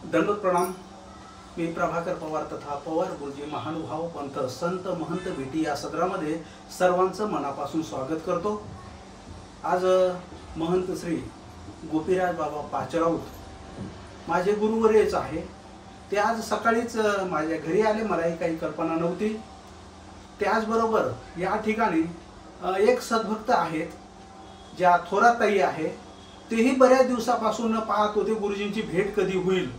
दंडोत प्रणाम। मी प्रभाकर पवार तथा पवार गुरुजी महानुभाव पंथ संत महंत भेटी या सदरामध्ये सर्वांचं मनापासून स्वागत करतो। आज महंत श्री गोपीराज बाबा पाचराऊत माझे गुरुवर्यच आहे। ते आज सकाळीच माझ्या घरी आले, मलाही काही कल्पना नव्हती। त्याचबरोबर या ठिकाणी एक सद्भक्त आहेत ज्या थोराताई आहे, तेही बऱ्याच दिवसापासून पाहत होते गुरुजींची भेट कधी होईल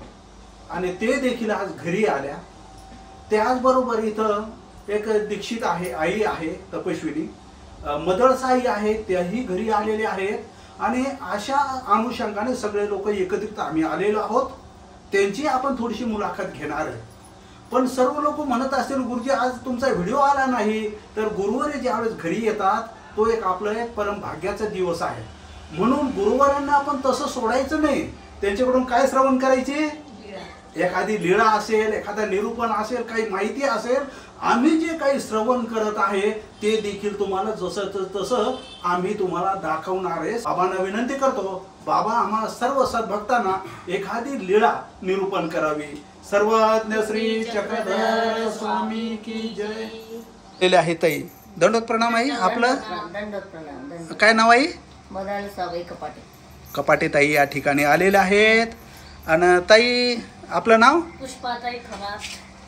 आणि ते देखील आज घरी आल्या। त्याचबरोबर इथं एक दीक्षित आहे, आई आहे तपस्विनी, मदळसाई आहे, त्याही घरी आलेले आहेत आणि अशा अनुषंगाने सगळे लोक एकत्रित आम्ही आलेलो आहोत। त्यांची आपण थोडीशी मुलाखत घेणार आहे। पण सर्व लोक म्हणत असतील गुरुजी आज तुमचा व्हिडिओ आला नाही, तर गुरुवारी ज्यावेळेस घरी येतात तो एक आपलं एक परम भाग्याचा दिवस आहे। म्हणून गुरुवारांना आपण तसं सोडायचं नाही, त्यांच्याकडून काय श्रवण करायचे, एखादी लीळा असेल, एखादा निरूपण असेल, काही माहिती असेल, आम्ही जे काही श्रवण करत आहे ते देखील तुम्हाला जसं तसं आम्ही तुम्हाला दाखवणार आहे। बाबांना विनंती करतो, बाबा आम्हाला सर्व सद्भक्तांना एखादी लीळा निरूपण करावी। सर्वज्ञ श्री चक्रधर स्वामी की जय। आहे ताई, दंडोत प्रणाम आहे। आपलं दंडोत प्रणाम। काय नाव आहे? मदाळसाबाई कपाटे। कपाटे ताई या ठिकाणी आलेले आहेत। आणि ताई आपलं नाव? पुष्पाताई थोरात।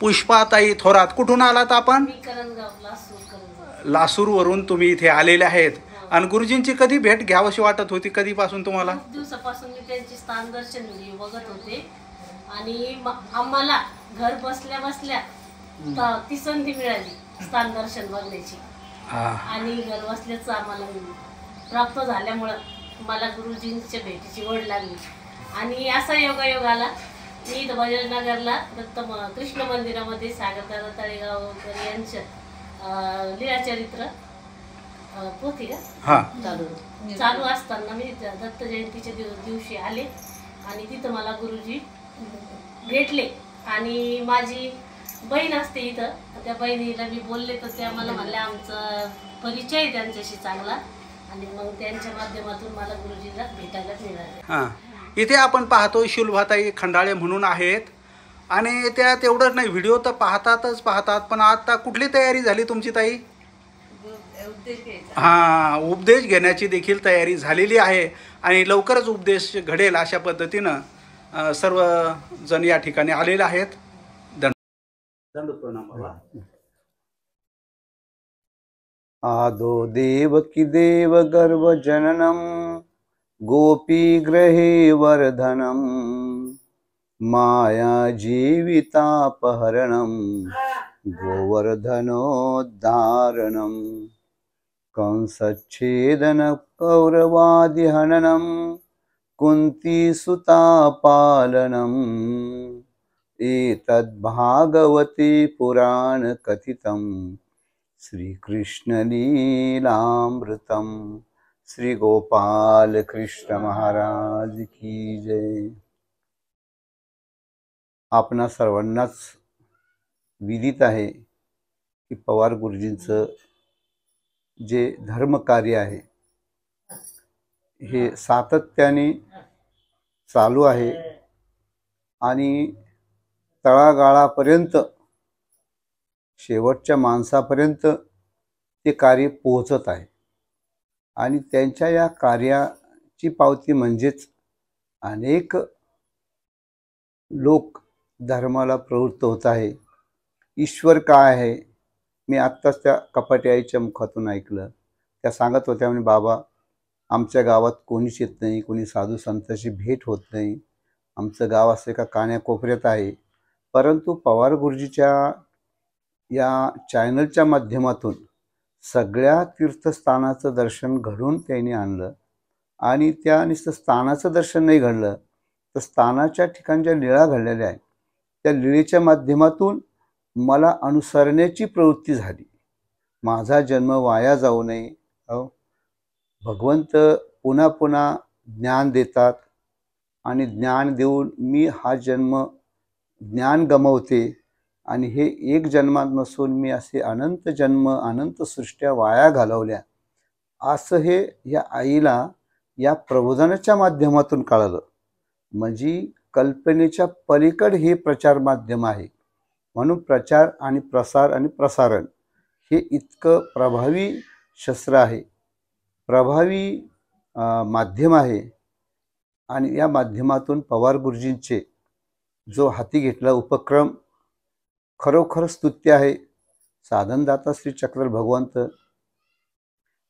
पुष्पाताई थोरात। कुठून आलात आपण? मी करंजगाव, लासूर। लासूरवरून तुम्ही इथे आलेले आहेत। आणि गुरुजींची कधी भेट घ्यावीशी वाटत होती, कधीपासून तुम्हाला? खूप दिवसापासून मी त्यांची स्थान दर्शन बघत होते आणि आम्हाला घर बसल्या बसल्या ती संधी मिळाली स्थान दर्शन बघण्याची। आणि घर बसल्याच आम्हाला प्राप्त झाल्यामुळं मला गुरुजींच्या भेटीची ओढ लागली आणि असा योगायोग आला। मी नगरला दत्त कृष्ण मंदिरामध्ये सागरदादा तळेगावकर यांचं लीळाचरित्र पोथी का चालू असताना मी दत्त जयंतीच्या दिवशी आले आणि तिथं मला गुरुजी भेटले। आणि माझी बहीण असते इथं, त्या बहिणीला मी बोलले तर त्या मला म्हणल्या आमचा परिचय आहे त्यांच्याशी चांगला, आणि मग त्यांच्या माध्यमातून मला गुरुजीला भेटायला मिळाले। इथे आपण पाहतो शुल्भाताई खंडाळे म्हणून आहेत आणि त्या तेवढंच नाही, व्हिडिओ तर पाहतात, पण आता कुठली तयारी झाली तुमची ताई? उपदेश घेण्याची देखील तयारी झालेली आहे आणि लवकरच उपदेश घडेल अशा पद्धतीनं सर्व जण या ठिकाणी आलेले आहेत। दंड प्रणाम बाबा। आदो देवकी देव गर्भ जननम गोपी ग्रहे वर्धनम माया जीवितापहरणम गोवर्धनोद्धारणम कंसच्छेदन कौरवादि हननम कुंती सुता पालनम एतद्भागवते पुराण कथितम श्री कृष्ण लीलामृतम। श्री गोपाल कृष्ण महाराज की जय। आपणा सर्वांनाच विदित आहे की पवार गुरुजींचं जे धर्म कार्य आहे हे सातत्याने चालू आहे आणि तळागाळापर्यंत शेवटच्या माणसापर्यंत ते कार्य पोहोचत आहे। आणि त्यांच्या या कार्याची पावती म्हणजेच अनेक लोक धर्माला प्रवृत्त होत आहे। ईश्वर काय आहे, मी आत्ताच त्या कपाटे आईच्या मुखातून ऐकलं। त्या सांगत होत्या म्हणे, बाबा आमच्या गावात कोणीच येत नाही, कोणी साधू संतांची भेट होत नाही, आमचं गाव असं एका कान्याकोपऱ्यात आहे। परंतु पवार गुरुजीच्या या चॅनलच्या माध्यमातून सगळ्या तीर्थस्थानाचं दर्शन घडून त्यांनी आणलं आणि त्या नुसतं स्थानाचं दर्शन नाही घडलं तर स्थानाच्या ठिकाणी ज्या लीळा घडलेल्या आहेत त्या लीळेच्या माध्यमातून मला अनुसरण्याची प्रवृत्ती झाली। माझा जन्म वाया जाऊ नये, भगवंत पुन्हा पुन्हा ज्ञान देतात आणि ज्ञान देऊन मी हा जन्म ज्ञान गमवते आणि हे एक जन्मात नसून मी असे अनंत जन्म अनंत सृष्ट्या वाया घालवल्या, असं हे या आईला या प्रबोधनाच्या माध्यमातून कळालं। म्हणजे कल्पनेच्या पलीकडे हे प्रचार माध्यम आहे. म्हणून प्रचार आणि प्रसार आणि प्रसारण हे इतकं प्रभावी शस्त्र आहे, प्रभावी माध्यम आहे. आणि या माध्यमातून पवार गुरुजींचे जो हाती घेतला उपक्रम खरोखर स्तुत्य आहे. साधनदाता श्री चक्र भगवंत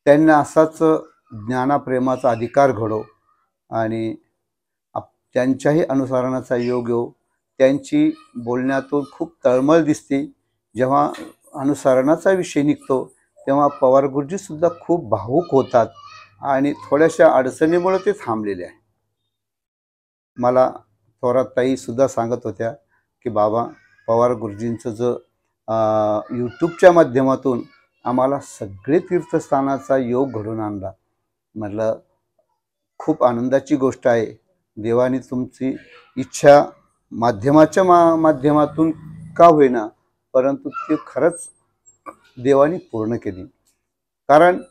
त्यांना असाच ज्ञानाप्रेमाचा अधिकार घडो आणि त्यांच्याही अनुसरणाचा योग येऊ. त्यांची बोलण्यातून खूप तळमळ दिसते. जेव्हा अनुसरणाचा विषय निघतो तेव्हा पवार गुरुजीसुद्धा खूप भावुक होतात आणि थोड्याशा अडचणीमुळे ते थांबलेले आहे. मला थोरात ताईसुद्धा सांगत होत्या की बाबा पवार गुरुजींचं जो यूट्यूबच्या माध्यमातून आम्हाला सगळे तीर्थस्थानाचा योग घडून आणला. म्हटलं खूप आनंदाची गोष्ट आहे. देवाने तुमची इच्छा माध्यमाच्या माध्यमातून का होईना परंतु ते खरंच देवाने पूर्ण केली. कारण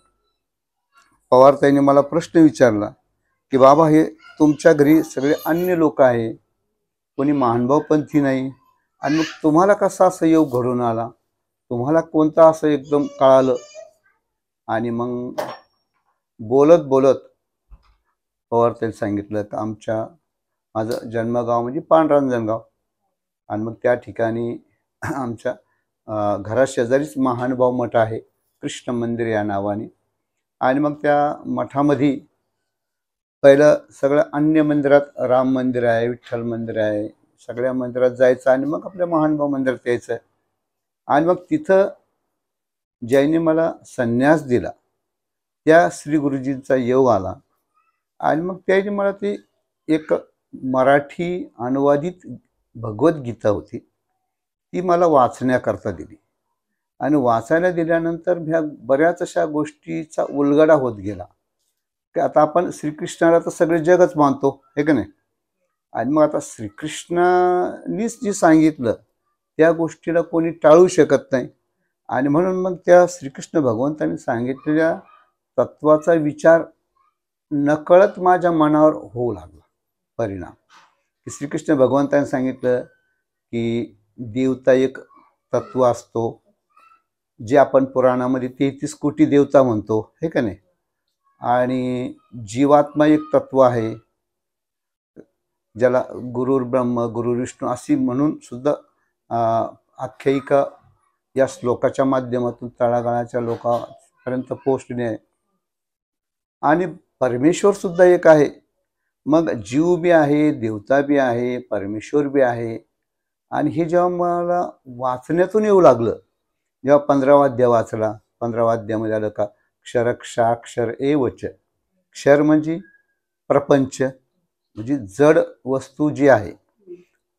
पवारताईने मला प्रश्न विचारला की बाबा हे तुमच्या घरी सगळे अन्य लोक आहे, कोणी महानुभावपंथी नाही, आणि मग तुम्हाला कसा असं योग घडून आला, तुम्हाला कोणता असं एकदम कळालं. आणि मग बोलत बोलत पवारताईने सांगितलं की माझं जन्मगाव म्हणजे पांडुरंजनगाव आणि मग त्या ठिकाणी आमच्या घराशेजारीच महानुभाव मठ आहे कृष्ण मंदिर या नावाने. आणि मग त्या मठामध्ये पहिलं सगळं अन्य मंदिरात राम मंदिर आहे, विठ्ठल मंदिर आहे, सगळ्या मंदिरात जायचं आणि मग आपल्या महानुभाव मंदिरात यायचं. आणि मग तिथं ज्यांनी मला संन्यास दिला त्या श्री गुरुजींचा योग आला आणि मग त्याने मला ती एक मराठी अनुवादित भगवद्गीता होती ती मला वाचण्याकरता दिली. आणि वाचायला दिल्यानंतर ह्या बऱ्याच अशा गोष्टीचा उलगडा होत गेला की आता आपण श्रीकृष्णाला तर सगळे जगच मानतो हे का नाही. आणि मग आता श्रीकृष्णानीच जे सांगितलं त्या गोष्टीला कोणी टाळू शकत नाही. आणि म्हणून मग त्या श्रीकृष्ण भगवंतांनी सांगितलेल्या तत्वाचा विचार नकळत माझ्या मनावर होऊ लागला परिणाम. की श्रीकृष्ण भगवंतांनी सांगितलं की देवता एक तत्व असतो जे आपण पुराणामध्ये 33 कोटी देवता म्हणतो हे का नाही. आणि जीवात्मा एक तत्व आहे ज्याला गुरुर ब्रह्म गुरुर विष्णू अशी म्हणून सुद्धा आख्यायिका या श्लोकाच्या माध्यमातून तळागाळाच्या लोकांपर्यंत पोहोचली आहे. आणि परमेश्वर सुद्धा एक आहे. मग जीव बी आहे, देवता बी आहे, परमेश्वर बी आहे. आणि हे जेव्हा मला वाचण्यातून येऊ लागलं, जेव्हा 15वा अध्याय वाचला, 15वा अध्यायामध्ये आलं का क्षरक्षाक्षर एवच. क्षर म्हणजे प्रपंच म्हणजे जड वस्तू जी आहे,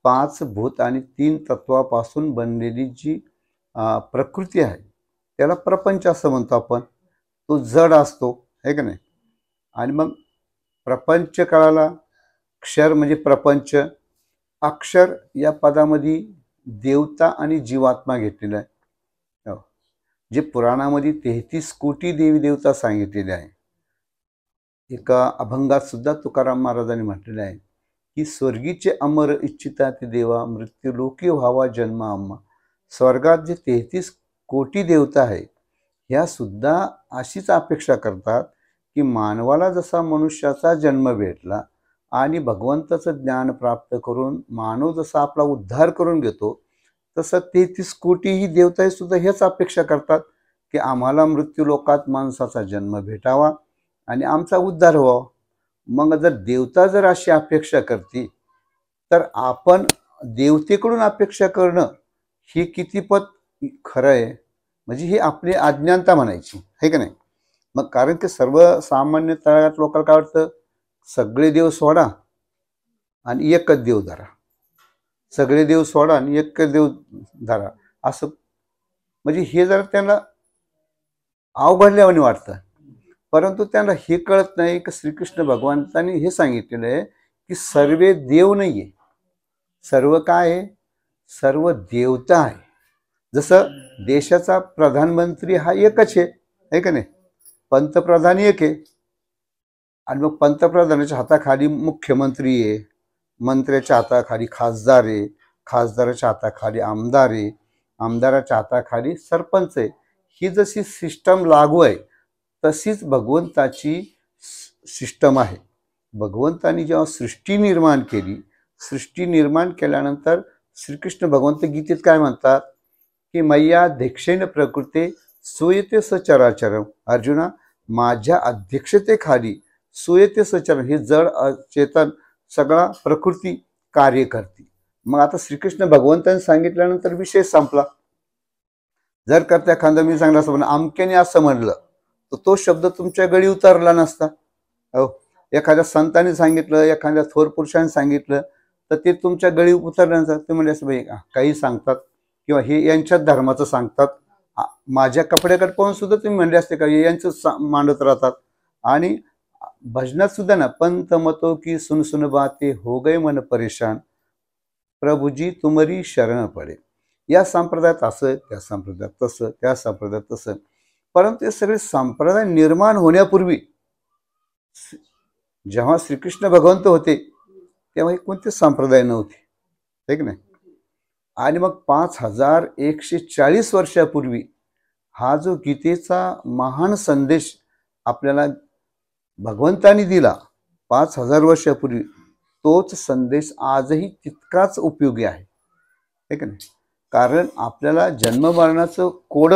5 भूत आणि 3 तत्वापासून बनलेली जी प्रकृती आहे त्याला प्रपंच असं म्हणतो आपण. तो जड असतो है का नाही. आणि मग प्रपंच कळाला. क्षर म्हणजे प्रपंच. अक्षर या पदामध्ये देवता आणि जीवात्मा घेतलेला आहे. जे पुराणामध्ये 33 कोटी देवी देवता सांगितलेले आहे. एका अभंगात सुद्धा तुकाराम महाराजांनी म्हटलेलं आहे की स्वर्गीचे अमर इच्छिता ते देवा मृत्यू लोकी व्हावा जन्म आम्हा. स्वर्गात जे 33 कोटी देवता आहे ह्या सुद्धा अशीच अपेक्षा करतात की मानवाला जसा मनुष्याचा जन्म भेटला आणि भगवंताचं ज्ञान प्राप्त करून मानव जसा आपला उद्धार करून घेतो तसं 33 कोटी ही देवता सुद्धा हेच अपेक्षा करतात की आम्हाला मृत्यू लोकात माणसाचा जन्म भेटावा आणि आमचा उद्धार व्हावा. मग जर देवता जर अशी अपेक्षा करते तर आपण देवतेकडून अपेक्षा करणं हे कितीपत खरं आहे. म्हणजे ही आपली अज्ञानता म्हणायची आहे का नाही. मग कारण की सर्वसामान्य तळागाळात लोकांना काय वाटतं, सगळे देव सोडा आणि एकच देव धरा, सगळे देव सोडा आणि एकच देव धरा असं. म्हणजे हे जरा त्यांना अवघडल्यावानी वाटतं. परंतु त्यांना हे कळत नाही की श्रीकृष्ण भगवंतांनी हे सांगितलेलं आहे की सर्व देव नाही आहे, सर्व काय आहे, सर्व देवता आहे. जसं देशाचा प्रधानमंत्री हा एकच आहे का नाही, पंतप्रधान एक आहे आणि मग पंतप्रधानाच्या हाताखाली मुख्यमंत्री आहे, मंत्र्याच्या हाताखाली खासदार आहे, खासदाराच्या हाताखाली आमदार आहे, आमदाराच्या हाताखाली सरपंच आहे. ही जशी सिस्टम लागू आहे तशीच भगवंताची सिस्टम आहे. भगवंतानी जेव्हा सृष्टी निर्माण केली, सृष्टी निर्माण केल्यानंतर श्रीकृष्ण भगवंत गीतेत काय म्हणतात की मय्या अध्यक्षेन प्रकृते सूयते सचराचरम. अर्जुना, माझ्या अध्यक्षतेखाली सूयते सचरम, हे जड चेतन सगळा प्रकृती कार्य करते. मग आता श्रीकृष्ण भगवंतांनी सांगितल्यानंतर विषय संपला. जर का त्या एखादा मी सांगला असं म्हणलं आमक्याने असं म्हणलं तर तो शब्द तुमच्या गळी उतरला नसता. हो, एखाद्या संतांनी सांगितलं, एखाद्या थोर पुरुषाने सांगितलं तर ते तुमच्या गळी उतरलं नसतं. ते म्हणजे असं बाई काही सांगतात किंवा हे यांच्याच धर्माचं सांगतात, माझ्या कपड्याकडे पाहून सुद्धा तुम्ही म्हणले असते का यांचं मांडत राहतात. आणि भजनात सुद्धा ना, पंत मतो की सुन सुन बाते हो गए मन परेशान, प्रभुजी तुमरी शरण पडे. या संप्रदायात असं, त्या संप्रदायात तसं, त्या संप्रदायात तसं. परंतु हे सगळे संप्रदाय निर्माण होण्यापूर्वी जेव्हा श्रीकृष्ण भगवंत होते तेव्हा कोणते संप्रदाय नव्हते, है की नाही. आणि मग 5140 वर्षापूर्वी हा जो गीतेचा महान संदेश आपल्याला भगवंतानी दिला 5000 वर्षापूर्वी, तोच संदेश आजही तितकाच उपयोगी आहे, है की नाही. कारण आपल्याला जन्म मरणाचं कोड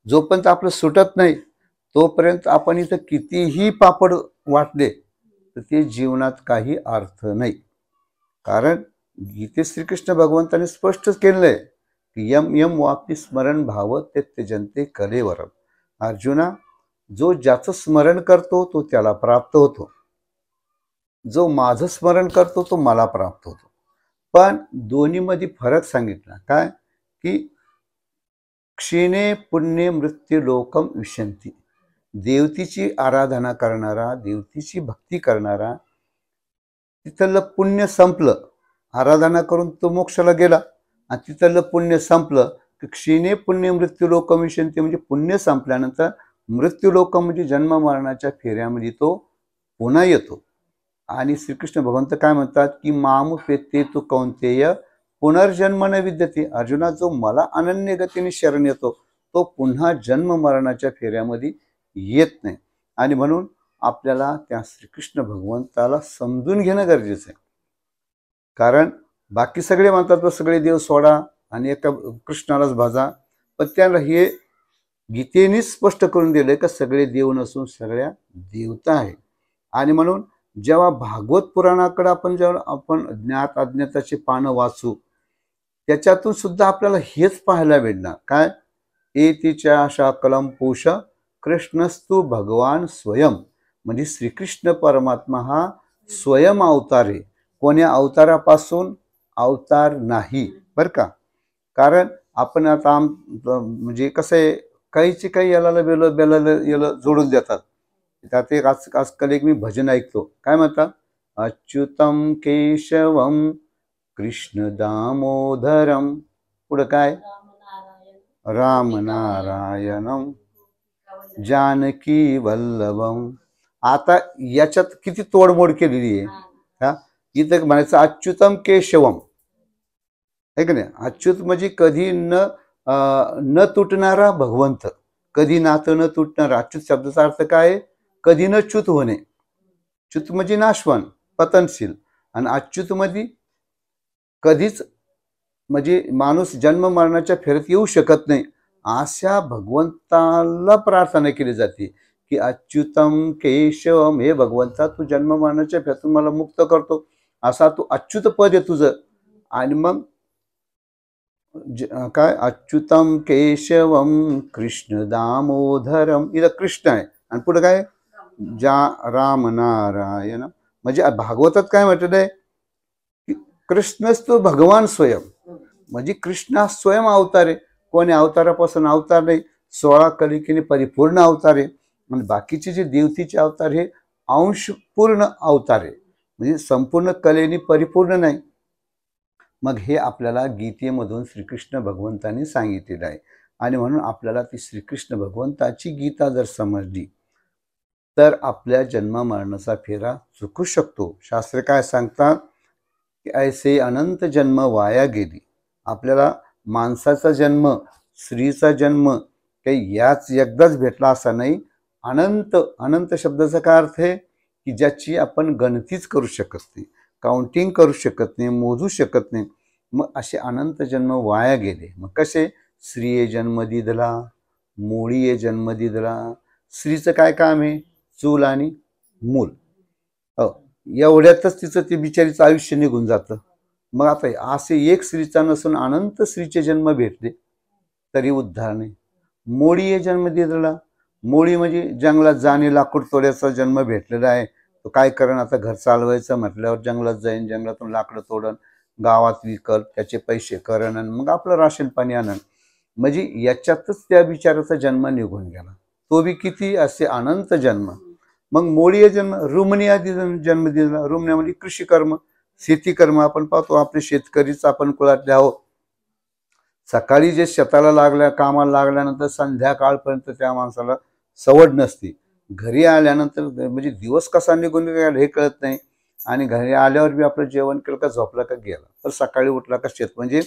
जोपर्यंत आपलं सुटत नाही तोपर्यंत आपण इथं कितीही पापड वाटले तर ते जीवनात काही अर्थ नाही. कारण गीते श्रीकृष्ण भगवंताने स्पष्ट केलेलं आहे की यम यम वापी स्मरण भाव ते त्यजन्ते कलेवरम. अर्जुना, जो ज्याचं स्मरण करतो तो त्याला प्राप्त होतो, जो माझं स्मरण करतो तो मला प्राप्त होतो. पण दोन्हीमध्ये फरक सांगितला काय की क्षीणे पुण्य मृत्यू लोकम विशंती. देवतेची आराधना करणारा, देवतेची भक्ती करणारा, तिथलं पुण्य संपलं, आराधना करून तो मोक्षाला गेला आणि तिथलं पुण्य संपलं की क्षीणे पुण्य मृत्यू लोकम विशंती, म्हणजे पुण्य संपल्यानंतर मृत्यू लोकम म्हणजे जन्म मरणाच्या फेऱ्यामध्ये तो पुन्हा येतो. आणि श्रीकृष्ण भगवंत काय म्हणतात की माम पेते तू कौंतेय पुनर्जन्म न विद्यते. अर्जुना, जो मला अनन्य गतीने शरण येतो तो पुन्हा जन्म मरणाच्या फेऱ्यामध्ये येत नाही. आणि म्हणून आपल्याला त्या श्रीकृष्ण भगवंताला समजून घेणं गरजेचं आहे. कारण बाकी सगळे म्हणतात तर सगळे देव सोडा आणि एका कृष्णालाच भाजा, पण त्याला हे गीतेनेच स्पष्ट करून दिलंय का सगळे देव नसून सगळ्या देवता आहे. आणि म्हणून जेव्हा भागवत पुराणाकडे आपण ज्ञात अज्ञाताची पानं वाचू त्याच्यातून सुद्धा आपल्याला हेच पाहायला भेटणार काय, एतीच्या आशा कलम पोष कृष्णस्तु भगवान स्वयं. म्हणजे श्रीकृष्ण परमात्मा हा स्वयं अवतार आहे, कोण्या अवतारापासून अवतार नाही बरं का. कारण आपण आता म्हणजे कसं आहे, काहीची काही याला बेला याला जोडून देतात. त्यात एक आजकाल एक मी भजन ऐकतो, काय म्हणतात, अच्युतम केशवम कृष्ण दामोदरम, पुढं काय राम नारायणम जानकी वल्लभम. आता याच्यात किती तोडमोड केलेली आहे. हा, इथं म्हणायचं अच्युतम केशवम, है की नाही. अच्युत म्हणजे कधी न तुटणारा भगवंत, कधी नातं न तुटणारा. अच्युत शब्दाचा अर्थ काय, कधी न च्युत होणे. च्युत म्हणजे नाशवान, पतनशील. आणि अच्युत मध्ये कधीच म्हणजे माणूस जन्म मरणाच्या फेऱ्यात येऊ शकत नाही. अशा भगवंताला प्रार्थना केली जाते की अच्युतम केशवम, हे भगवंता तू जन्म मरणाच्या फेऱ्यातून मला मुक्त करतो, असा तू अच्युत पद आहे तुझं. आणि मग काय, अच्युतम केशवम कृष्ण दामोदरम, इथं कृष्ण आहे आणि पुढे काय राम नारायण. म्हणजे भागवतात काय म्हटलंय की कृष्णस्तु भगवान स्वयं, म्हणजे कृष्ण स्वयं अवतार आहे, कोणी अवतारापासून अवतार नाही. 16 कलिकेने परिपूर्ण अवतार आहे. आणि बाकीचे जे देवतेचे अवतार हे अंशपूर्ण अवतार आहे, म्हणजे संपूर्ण कलेने परिपूर्ण नाही. मग हे आपल्याला गीतेमधून श्रीकृष्ण भगवंतांनी सांगितलेलं आहे. आणि म्हणून आपल्याला ती श्रीकृष्ण भगवंताची गीता जर समजली तर आपल्या जन्म मरणाचा फेरा चुकू शकतो. शास्त्र काय सांगतात की ऐसे अनंत जन्म वाया गेली. आपल्याला माणसाचा जन्म, स्त्रीचा जन्म काही याच एकदाच भेटला असा नाही. अनंत, अनंत शब्दाचा काय अर्थ आहे की ज्याची आपण गणतीच करू शकत नाही, काउंटिंग करू शकत नाही, मोजू शकत नाही. मग असे अनंत जन्म वाया गेले. मग कसे? स्त्रिये जन्म दिला, मुळीये जन्म दिला. स्त्रीचं काय काम आहे? चूल आणि मूल. एवढ्यातच तिचं ते बिचारीचं आयुष्य निघून जातं. मग आता असे एक स्त्रीचा नसून अनंत स्त्रीचे जन्म भेटले तरी उद्धार नाही. मोळीये जन्म दिला. मोळी म्हणजे जंगलात जाणे, लाकूड तोड्याचा जन्म भेटलेला आहे. तो काय करण? आता घर चालवायचं म्हटल्यावर जंगलात जाईन, जंगलातून लाकडं तोडन, गावात विकल, त्याचे पैसे करण, मग आपलं राशन पाणी आणन. म्हणजे याच्यातच त्या बिचाराचा जन्म निघून गेला. तो बी किती? असे अनंत जन्म. मग मोळीय जन्म, रुमणी आधी जन्म दिला. रुमण्या म्हणजे कृषी कर्म, शेती कर्म. आपण पाहतो आपले शेतकरीच आपण कुळातले आहोत. सकाळी जे शेताला लागल्या, कामाला लागल्यानंतर संध्याकाळपर्यंत त्या माणसाला सवड नसते. घरी आल्यानंतर म्हणजे दिवस कसा निघून गेला हे कळत नाही. आणि घरी आल्यावर बी आपलं जेवण केलं का, झोपला का, गेला. तर सकाळी उठला का शेत. म्हणजे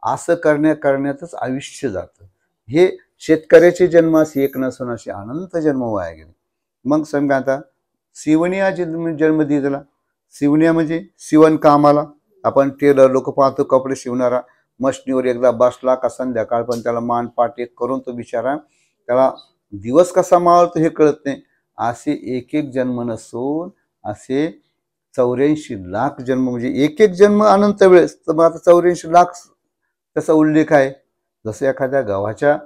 असं करण्यातच आयुष्य जातं. हे शेतकऱ्याचे जन्म असे एक नसून असे अनंत जन्म वाया गेले. मग समजा आता शिवणिया जन्म दिला. शिवण्या म्हणजे शिवण कामाला. आपण टेलर लोक पाहतो, कपडे शिवणारा. मशनीवर एकदा बसला का संध्याकाळ पण त्याला मान पाठ एक करून तो बिचारा, त्याला दिवस कसा मावळतो हे कळत नाही. असे एक एक जन्म नसून असे 84 लाख जन्म. म्हणजे एक एक जन्म अनंत वेळेस. तर मग आता 84 लाख त्याचा उल्लेख आहे. जसं एखाद्या गव्हाच्या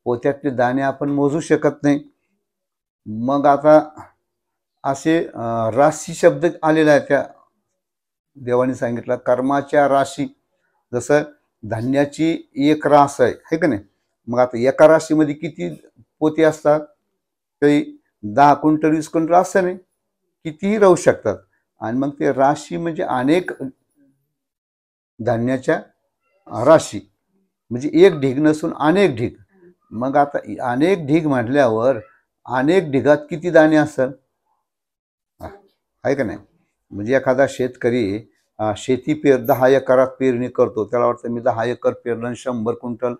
पोत्यातले दाणे आपण मोजू शकत नाही. मग आता असे राशी शब्द आलेला आहे. त्या देवाने सांगितलं कर्माच्या राशी. जसं धान्याची एक रास आहे का नाही. मग आता एका राशीमध्ये किती पोते असतात? काही 10 क्विंटल 20 क्विंटल असं नाही, कितीही राहू शकतात. आणि मग ते राशी म्हणजे अनेक धान्याच्या राशी. म्हणजे एक ढीग नसून अनेक ढीग. मग आता अनेक ढीग म्हटल्यावर अनेक ढिगात किती दाणे असतात आहे का नाही. म्हणजे एखादा शेतकरी शेती 10 एकरात पेरणी करतो. त्याला वाटतं मी 10 एकर पेरलं आणि 100 क्विंटल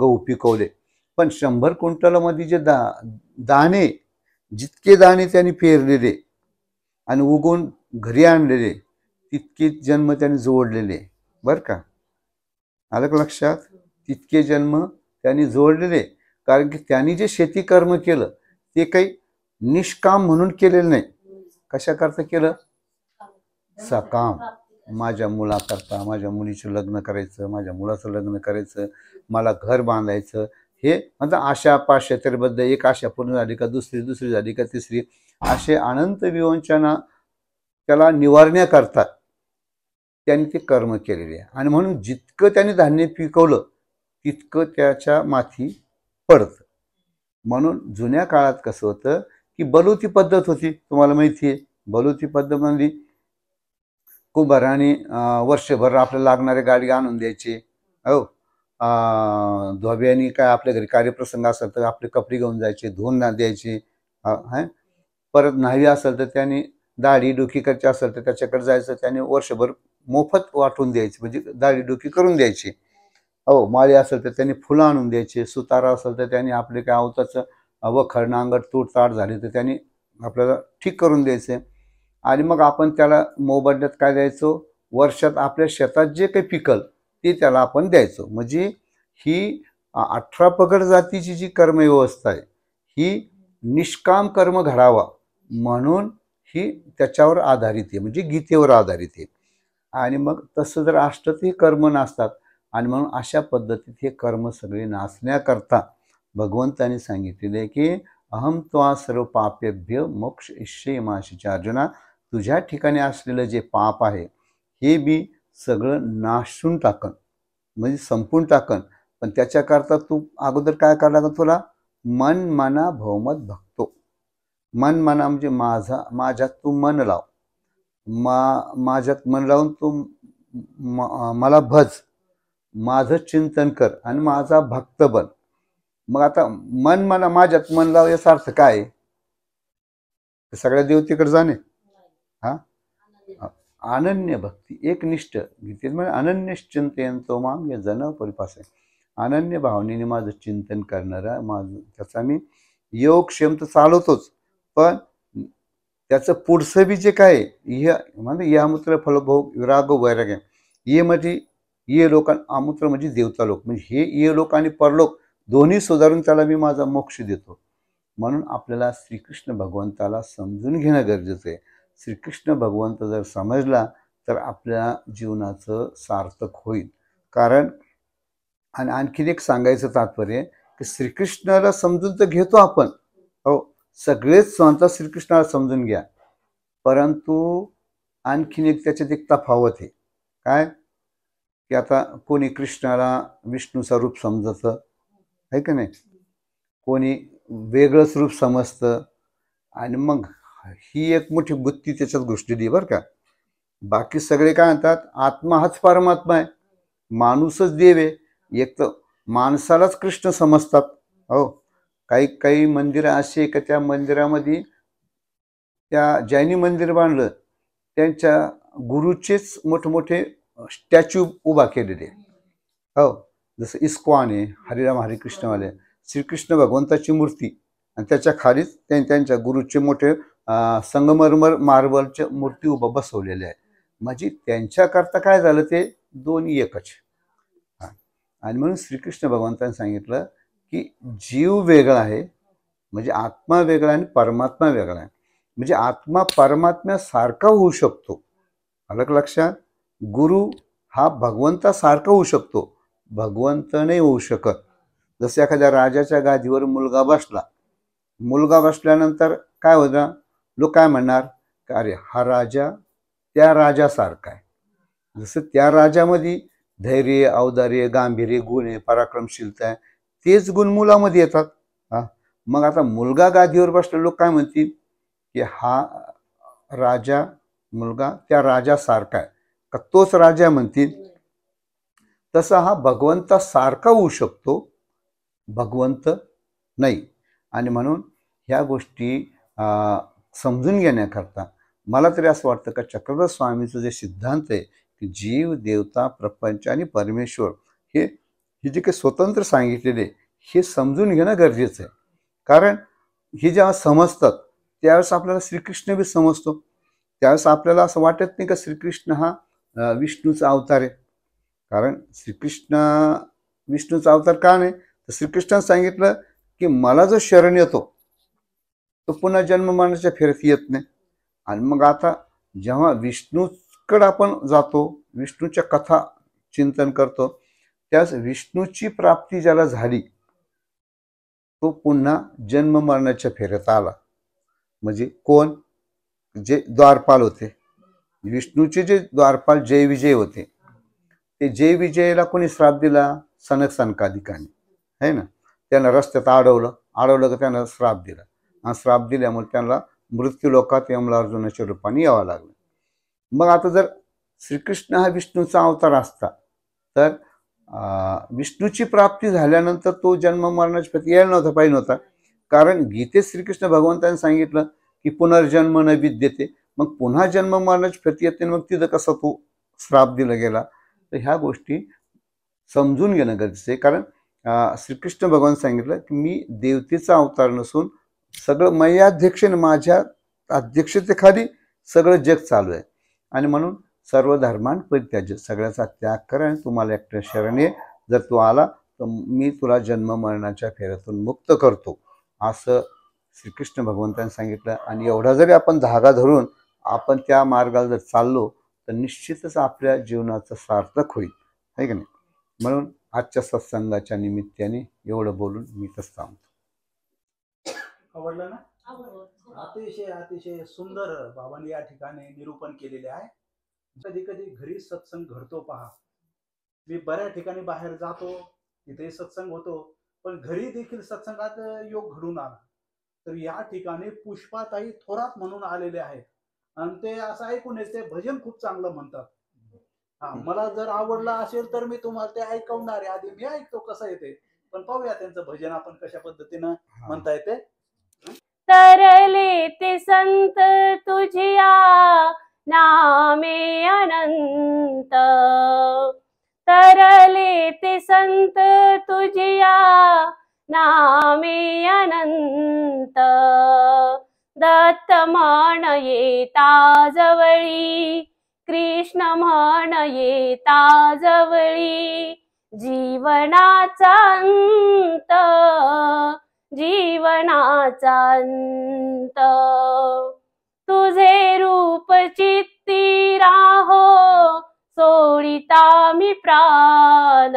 गहू पिकवले. पण 100 क्विंटलमध्ये जे दाणे, जितके दाणे त्यांनी पेरलेले आणि उगवून घरी आणलेले तितके जन्म त्यांनी जोडलेले. बरं का, आलं का लक्षात? तितके जन्म त्यांनी जोडलेले. कारण की त्यांनी जे शेती कर्म केलं ते काही निष्काम म्हणून केलेलं नाही. कशा करता केलं? सकाम. माझ्या मुलाकरता, माझ्या मुलीचं लग्न करायचं, माझ्या मुलाचं लग्न करायचं, मला घर बांधायचं. हे आता आशा पाशा तरीबद्ध, एक आशा पूर्ण झाली का दुसरी झाली का तिसरी, असे अनंत विवंचना त्याला निवारण्याकरता त्यांनी ते कर्म केलेले आहे. आणि म्हणून जितकं त्यांनी धान्य पिकवलं तितकं त्याच्या माथी पडतं. म्हणून जुन्या काळात कसं होतं की बलुती पद्धत होती. तुम्हाला माहिती आहे बलुती पद्धत म्हणजे कुंभाराने वर्षभर आपल्याला लागणारे गाडी आणून द्यायचे. हो, धोब्यानी काय आपल्या घरी कार्यप्रसंग असेल तर आपले कपडे घेऊन जायचे, धुवून द्यायचे. परत न्हावी असेल तर त्यांनी दाढी डोकी करायची असेल तर त्याच्याकडे जायचं, त्याने वर्षभर मोफत वाटून द्यायचे, म्हणजे दाढी डोकी करून द्यायची. हो, माळी असेल तर त्यांनी फुलं आणून द्यायचे. सुतारा असेल तर त्यांनी आपले काय अवताचं वखर नांगट तूटताट झाली तर त्यांनी आपल्याला ठीक करून द्यायचे. आणि मग आपण त्याला मोबदल्यात काय द्यायचो? वर्षात आपल्या शेतात जे काही पिकल ते त्याला आपण द्यायचो. म्हणजे ही 18 पगड जातीची जी कर्मव्यवस्था आहे ही निष्काम कर्म घडावा म्हणून ही त्याच्यावर आधारित आहे, म्हणजे गीतेवर आधारित आहे. आणि मग तसं जर असतं ते कर्म नासतात. आणि म्हणून अशा पद्धतीत हे कर्म सगळे नासण्याकरता भगवंतांनी सांगितलेले की अहम त्वा सर्व पापेभ्य मोक्ष इष्ये माशीच्या. अर्जुना, तुझ्या ठिकाणी असलेलं जे पाप आहे हे बी सगळं नाशून टाकन, म्हणजे संपून टाकन. पण त्याच्याकरता तू अगोदर काय करायला लागतं? तुला मन मना भवमत भक्तो. मन मना म्हणजे माझ्यात तू मन लाव. माझ्यात मन लावून तू मला भज, माझं चिंतन कर आणि माझा भक्त बन. मग आता मन मना माझ्यात मन लाव याचा अर्थ काय? सगळ्या देवतेकडे जाणे. अनन्य भक्ती, एकनिष्ठ, गीतेत म्हणजे अनन्य चिंतयंतो माम या जन परिपास आहे. अनन्य भावनेने माझं चिंतन करणारा, माझं त्याचा मी योगक्षेम तर चालवतोच, पण त्याचं पुढचं बी जे काय इह म्हणजे यामुत्र फलभोग विराग वैराग्य, ये म्हणजे ये लोक, अमूत्र म्हणजे देवता लोक, म्हणजे हे ये लोक आणि परलोक दोन्ही सुधारून त्याला मी माझा मोक्ष देतो. म्हणून आपल्याला श्रीकृष्ण भगवंताला समजून घेणं गरजेचं आहे. श्रीकृष्ण भगवंत जर समजला तर आपल्या जीवनाचं सार्थक होईल. कारण आणि आणखीन एक सांगायचं तात्पर्य की श्रीकृष्णाला समजून तर घेतो आपण, हो सगळेच स्वतः श्रीकृष्णाला समजून घ्या, परंतु आणखीन एक त्याच्यात एक तफावत आहे. काय की आता कोणी कृष्णाला विष्णूचं रूप समजतं आहे का नाही, कोणी वेगळंच रूप समजतं, आणि मग ही एक मोठी बुद्धी त्याच्यात घुसलेली बरं का. बाकी सगळे काय म्हणतात आत्मा हाच परमात्मा आहे, माणूसच देव आहे. एक तर माणसालाच कृष्ण समजतात. हो काही काही मंदिरं अशी आहे का त्या मंदिरामध्ये त्या ज्यांनी मंदिर बांधलं त्यांच्या गुरुचेच मोठमोठे स्टॅच्यू उभा केलेले. हो जसं इस्कॉन आहे, हरिराम हरे कृष्णवाले, श्रीकृष्ण भगवंताची मूर्ती आणि त्याच्या खालीच त्यांच्या गुरुचे मोठे संगमरमर मार्बलच्या मूर्ती उभा बसवलेल्या आहे. म्हणजे त्यांच्याकरता काय झालं ते दोन्ही एकच. आणि म्हणून श्रीकृष्ण भगवंतांनी सांगितलं की जीव वेगळा आहे, म्हणजे आत्मा वेगळा आणि परमात्मा वेगळा आहे. म्हणजे आत्मा परमात्म्यासारखा होऊ शकतो, अलग लक्षात. गुरु हा भगवंतासारखा होऊ शकतो, भगवंत नाही होऊ शकत. जसं एखाद्या राजाच्या गादीवर मुलगा बसला, मुलगा बसल्यानंतर काय होतं, लोक काय म्हणणार की अरे हा राजा त्या राजासारखा आहे. जसं त्या राजामध्ये धैर्य, औदार्य, गांभीर्य गुण आहे, पराक्रमशीलता आहे, तेच गुण मुलामध्ये येतात. मग आता मुलगा गादीवर बसला, लोक काय म्हणतील की हा राजा मुलगा त्या राजासारखा आहे, का तोच राजा म्हणतील. तसा हा भगवंतासारखा होऊ शकतो, भगवंत नाही. आणि म्हणून ह्या गोष्टी समजून घेण्याकरता मला तरी असं वाटतं का चक्रधर स्वामीचं जे सिद्धांत आहे की जीव, देवता, प्रपंच आणि परमेश्वर हे जे काही स्वतंत्र सांगितलेले हे समजून घेणं गरजेचं आहे. कारण हे जेव्हा समजतात त्यावेळेस आपल्याला श्रीकृष्ण बी समजतो. त्यावेळेस आपल्याला असं वाटत नाही का श्रीकृष्ण हा विष्णूचा अवतार आहे. कारण श्रीकृष्ण विष्णूचा अवतार का नाही, तर श्रीकृष्णाने सांगितलं की मला जो शरण येतो तो पुन्हा जन्म मरणाच्या फेऱ्यात येत नाही. आणि मग आता जेव्हा विष्णूकडे आपण जातो, विष्णूच्या कथा चिंतन करतो, त्यास विष्णूची प्राप्ती ज्याला झाली तो पुन्हा जन्म मरणाच्या फेऱ्यात आला. म्हणजे कोण, जे द्वारपाल होते, विष्णूचे जे द्वारपाल जय विजय होते, ते जय विजयला कोणी श्राप दिला, सनक सनकादिकांनी है ना. त्यांना रस्त्यात अडवलं का त्यांना श्राप दिला, आणि श्राप दिल्यामुळे त्यांना मृत्यू लोकात यमलार्जुनाच्या रूपाने यावं लागलं. मग आता जर श्रीकृष्ण हा विष्णूचा अवतार असता तर विष्णूची प्राप्ती झाल्यानंतर तो जन्म मरणाच्या फेऱ्यात यायला नव्हता पाहिजे नव्हता. कारण गीतेत श्रीकृष्ण भगवंतांनी सांगितलं की पुनर्जन्म न विद्यते, मग पुन्हा जन्म मरणाच्या फेऱ्यात येते, मग तिथं कसा तो श्राप दिला गेला. तर ह्या गोष्टी समजून घेणं गरजेचं आहे. कारण श्रीकृष्ण भगवान सांगितलं की मी देवतेचा अवतार नसून सगळं मयाध्यक्षेने, माझ्या अध्यक्षतेखाली सगळं जग चालू आहे. आणि म्हणून सर्व धर्मांत परित्याज्य, सगळ्याचा त्याग कर आणि तुम्हाला एकट्या शरण ये, जर तू आला तर मी तुला जन्म मरणाच्या फेऱ्यातून मुक्त करतो, असं श्रीकृष्ण भगवंतांनी सांगितलं. आणि एवढा जरी आपण धागा धरून आपण त्या मार्गाला जर चाललो तर निश्चितच आपल्या जीवनाचं सार्थक होईल, आहे की नाही. म्हणून आजच्या सत्संगाच्या निमित्ताने एवढं बोलून मी तसं सांगतो. आवडलं ना? अतिशय अतिशय सुंदर बाबांनी या ठिकाणी निरूपण केलेले आहे. कधी कधी घरी सत्संग घडतो पहा. मी बऱ्याच ठिकाणी बाहेर जातो, तिथे सत्संग होतो, पण घरी देखील सत्संगात योग घडून आला. तर या ठिकाणी पुष्पाताई थोरात म्हणून आलेले आहेत, आणि ते असं ऐकून ते भजन खूप चांगलं म्हणतात. मला जर आवडलं असेल तर मी तुम्हाला ते ऐकवणार आहे. आधी मी ऐकतो कसं येते, पण पाहूया त्यांचं भजन आपण कशा पद्धतीनं म्हणता येते. तरले ते संत तुझिया नामे अनंत, तरले ते संत तुझिया नामे अनंत, दत्त म्हण येता जवळी, कृष्ण म्हण येता जवळी, जीवनाचा अंत, जीवनाचा अंत, तुझे रूप चित्ती राहो सोडिता मी प्राण,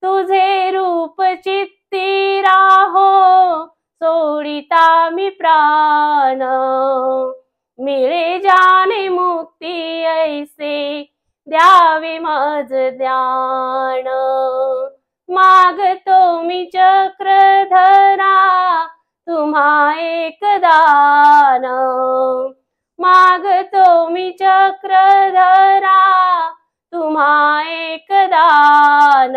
तुझे रूप चित्ती राहो सोडिता मी प्राण, मिळे जाणे मुक्ती ऐसे द्यावे मज ध्यान, मागतो मी चक्रधरा तुम्हा एक दान, मागतो मी चक्रधरा तुम्हा एक दान,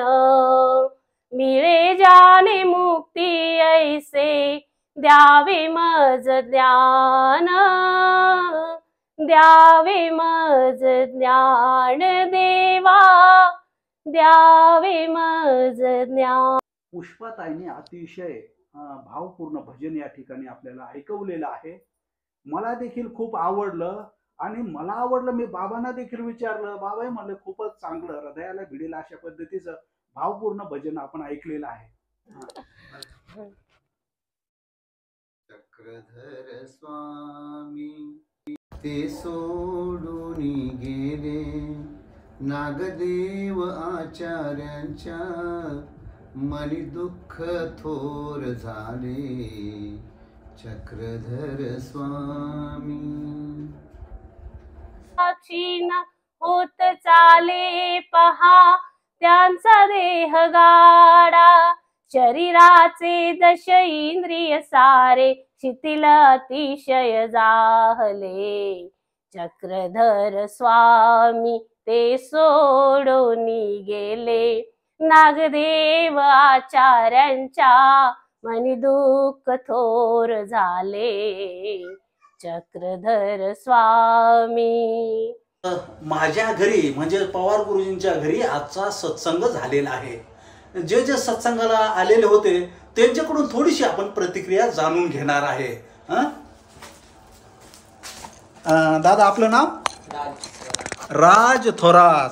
मिळे जाणे मुक्ती ऐसे द्यावे मज ज्ञान, द्यावे मज ज्ञान देवा, द्यावे मज ज्ञान. पुष्पाताईने अतिशय भावपूर्ण भजन या ठिकाणी आपल्याला ऐकवलेलं आहे. मला देखील खूप आवडलं आणि मला आवडलं. मी बाबांना देखील विचारलं, बाबाही म्हणले खूपच चांगलं, हृदयाला भिडेल अशा पद्धतीचं भावपूर्ण भजन आपण ऐकलेलं आहे. चक्रधर स्वामी ते सोडून गेले, नागदेव आचार्यांच्या मनी दुःख थोर झाले, चक्रधर स्वामी. क्षीण होत चाले पहा त्यांचा देह गाडा, शरीराचे दश इंद्रिय सारे शिथिल अतिशय जाहले, चक्रधर स्वामी ते सोडून गेले, नागदेव आचार्यांच्या मनी दुःख थोर झाले, चक्रधर स्वामी. माझ्या घरी म्हणजे पवार गुरुजींच्या घरी आजचा सत्संग झालेला आहे. जे जे सत्संगाला आलेले होते त्यांच्याकडून थोडीशी आपण प्रतिक्रिया जाणून घेणार आहे. दादा आपलं नाव? राज थोरात.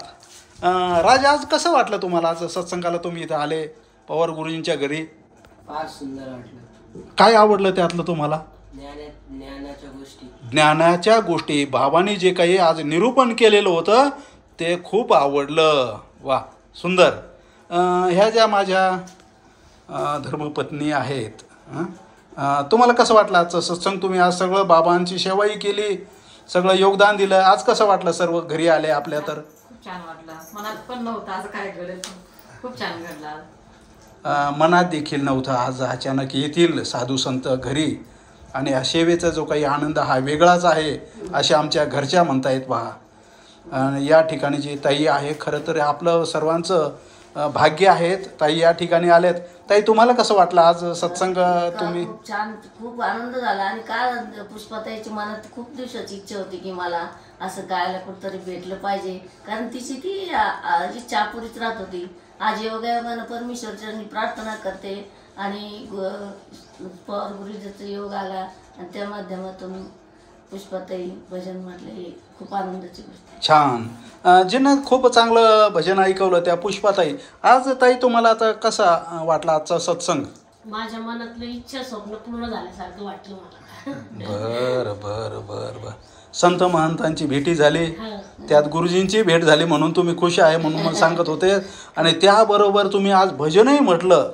राज, आज कसं वाटलं तुम्हाला? आज सत्संगाला तुम्ही इथं आले पवार गुरुजींच्या घरी. फार सुंदर वाटलं. काय आवडलं त्यातलं तुम्हाला? ज्ञानाच्या गोष्टी भावानी जे काही आज निरूपण केलेलं होतं ते खूप आवडलं. वा, सुंदर. ह्या ज्या माझ्या धर्मपत्नी आहेत, तुम्हाला कसं वाटलं आजचं सत्संग? तुम्ही आज सगळं बाबांची सेवाही केली, सगळं योगदान दिलं. आज कसं वाटलं सर्व घरी आले आपल्या? तर खूप छान वाटलं. मनात पण नव्हतं आज काय घडेल, खूप छान घडलं. मनात देखील नव्हतं आज अचानक येतील साधू संत घरी आणि या सेवेचा जो काही आनंद हा वेगळाच आहे अशा आमच्या घरच्या म्हणतायत. पहा, या ठिकाणी जी ताई आहे खरं तर आपलं सर्वांचं भाग्य आहेत. ताई या ठिकाणी आलेत. ताई, तुम्हाला कसं वाटलं आज सत्संग? तुम्ही? खूप छान, खूप आनंद झाला. आणि काय पुष्पाताईच्या मनात खूप दिवसाची इच्छा होती की मला असं गायला कुठतरी भेटलं पाहिजे, कारण तिची ती इच्छा पुरीच राहत होती. आज योगायोगानं परमेश्वरचरणी प्रार्थना करते आणि पवार गुरुजीचा योग आला आणि त्या माध्यमातून पुष्पाताई भजन म्हटलं, हे खूप आनंदाची गोष्ट. छान. जिनं खूप चांगलं भजन ऐकवलं त्या पुष्पाताई. आज ताई तुम्हाला आता कसा वाटला आजचा सत्संग? माझ्या मनातलं इच्छा स्वप्न पूर्ण झाल्यासारखं वाटलं मला. बर बर बर बर. संत महंतांची भेटी झाली, त्यात गुरुजींची भेट झाली म्हणून तुम्ही खुश आहे म्हणून मला सांगत होते. आणि त्याबरोबर तुम्ही आज भजनही म्हटलं,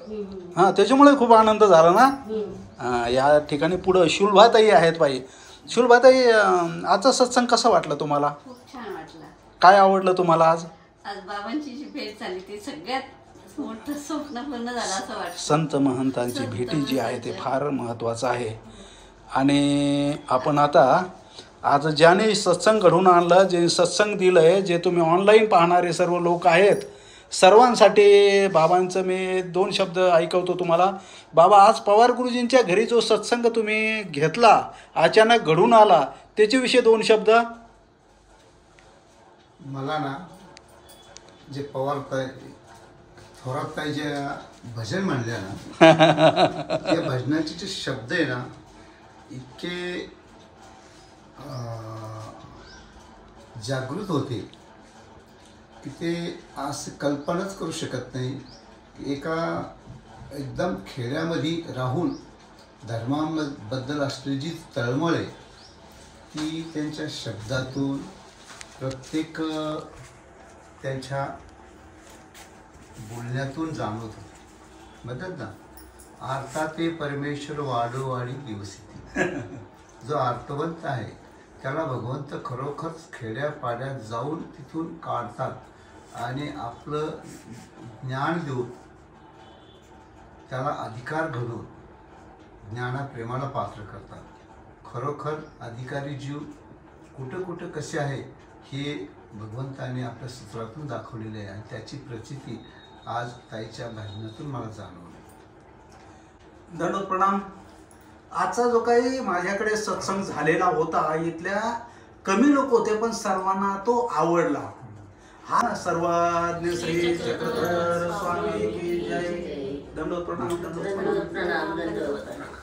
हां, त्याच्यामुळे खूप आनंद झाला ना. या ठिकाणी पुढं शुल्भाताई आहेत. बाई शुल्भाताई, आजचा सत्संग कसा वाटला तुम्हाला? खूप छान वाटलं. काय आवडलं तुम्हाला आज? आज बाबांची जी भेट झाली ती सगळ्यात मोठं स्वप्न पूर्ण झालं असं वाटतं. संत महंतांची भेटी जी आहे ते फार महत्त्वाचं आहे. आणि आपण आता आज ज्याने सत्संग घडवून आणलं, जे सत्संग दिलं आहे, जे तुम्ही ऑनलाईन पाहणारे सर्व लोक आहेत, सर्वांसाठी बाबांचं मी 2 शब्द ऐकवतो तुम्हाला. बाबा, आज पवार गुरुजींच्या घरी जो सत्संग तुम्ही घेतला, अचानक घडून आला, त्याच्याविषयी 2 शब्द. मला ना जे पवार ताई थोरात ताई जे भजन म्हणले ना त्या भजनाचे जे शब्द आहे ना इतके जागृत होते की ते आज कल्पनाच करू शकत नाही। एका एकदम खेड्यामध्ये राहून धर्माबद्दल असलेली जी तळमळ आहे ती त्यांच्या शब्दातून प्रत्येक त्यांच्या बोलण्यातून जाणवत होतं। म्हणतात ना आरता परमेश्वर वाढोवाढी दिवसी जो आर्तवंत आहे त्याला भगवंत खरोखरच खेड्यापाड्यात जाऊन तिथून काढतात आणि आपलं ज्ञान देऊन त्याला अधिकार घडून ज्ञानाप्रेमाला पात्र करतात। खरोखर अधिकारी जीव कुठं कुठं कसे आहे हे भगवंताने आपल्या सूत्रातून दाखवलेले आहे आणि त्याची प्रचिती आज ताईच्या भजनातून मला जाणवली। दंडोत प्रणाम। आजचा जो काही माझ्याकडे सत्संग झालेला होता इथल्या कमी लोक होते पण सर्वांना तो आवडला। हा सर्वज्ञ श्री चक्रधर स्वामी की जय। दंडोत प्रणाम, दंडोत प्रणाम।